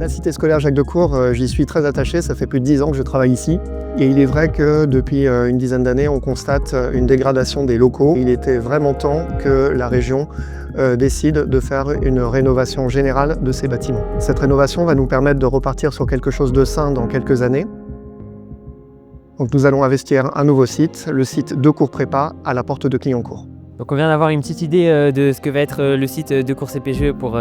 La cité scolaire Jacques Decour, j'y suis très attaché, ça fait plus de 10 ans que je travaille ici. Et il est vrai que depuis une dizaine d'années, on constate une dégradation des locaux. Il était vraiment temps que la région décide de faire une rénovation générale de ces bâtiments. Cette rénovation va nous permettre de repartir sur quelque chose de sain dans quelques années. Donc nous allons investir un nouveau site, le site Decour Prépa à la porte de Clignancourt. Donc on vient d'avoir une petite idée de ce que va être le site Decour CPGE pour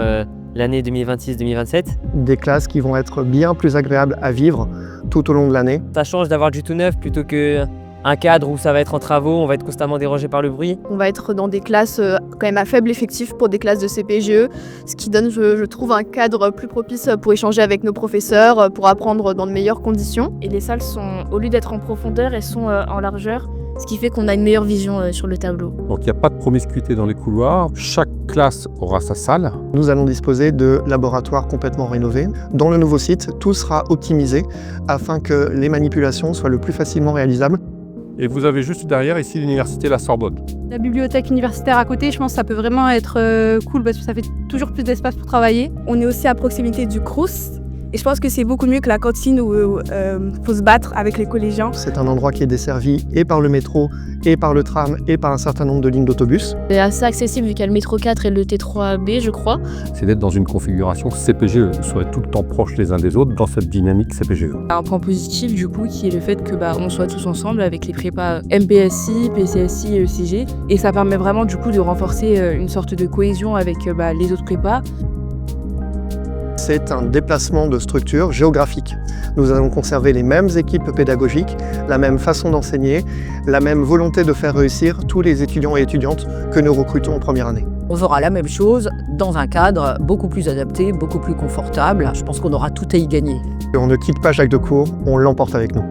l'année 2026-2027. Des classes qui vont être bien plus agréables à vivre tout au long de l'année. Ça change d'avoir du tout neuf plutôt qu'un cadre où ça va être en travaux, on va être constamment dérangé par le bruit. On va être dans des classes quand même à faible effectif pour des classes de CPGE, ce qui donne, je trouve, un cadre plus propice pour échanger avec nos professeurs, pour apprendre dans de meilleures conditions. Et les salles sont, au lieu d'être en profondeur, elles sont en largeur, ce qui fait qu'on a une meilleure vision sur le tableau. Donc il n'y a pas de promiscuité dans les couloirs, chaque classe aura sa salle. Nous allons disposer de laboratoires complètement rénovés. Dans le nouveau site, tout sera optimisé afin que les manipulations soient le plus facilement réalisables. Et vous avez juste derrière ici l'université La Sorbonne. La bibliothèque universitaire à côté, je pense que ça peut vraiment être cool parce que ça fait toujours plus d'espace pour travailler. On est aussi à proximité du Crous. Et je pense que c'est beaucoup mieux que la cantine où faut se battre avec les collégiens. C'est un endroit qui est desservi et par le métro, et par le tram, et par un certain nombre de lignes d'autobus. C'est assez accessible vu qu'il y a le métro 4 et le T3B, je crois. C'est d'être dans une configuration CPGE, soit tout le temps proches les uns des autres dans cette dynamique CPGE. Un point positif du coup qui est le fait que on soit tous ensemble avec les prépas MPSI, PCSI et ECG. Et ça permet vraiment du coup de renforcer une sorte de cohésion avec les autres prépas. C'est un déplacement de structure géographique. Nous allons conserver les mêmes équipes pédagogiques, la même façon d'enseigner, la même volonté de faire réussir tous les étudiants et étudiantes que nous recrutons en première année. On fera la même chose dans un cadre beaucoup plus adapté, beaucoup plus confortable. Je pense qu'on aura tout à y gagner. On ne quitte pas Jacques Decour, on l'emporte avec nous.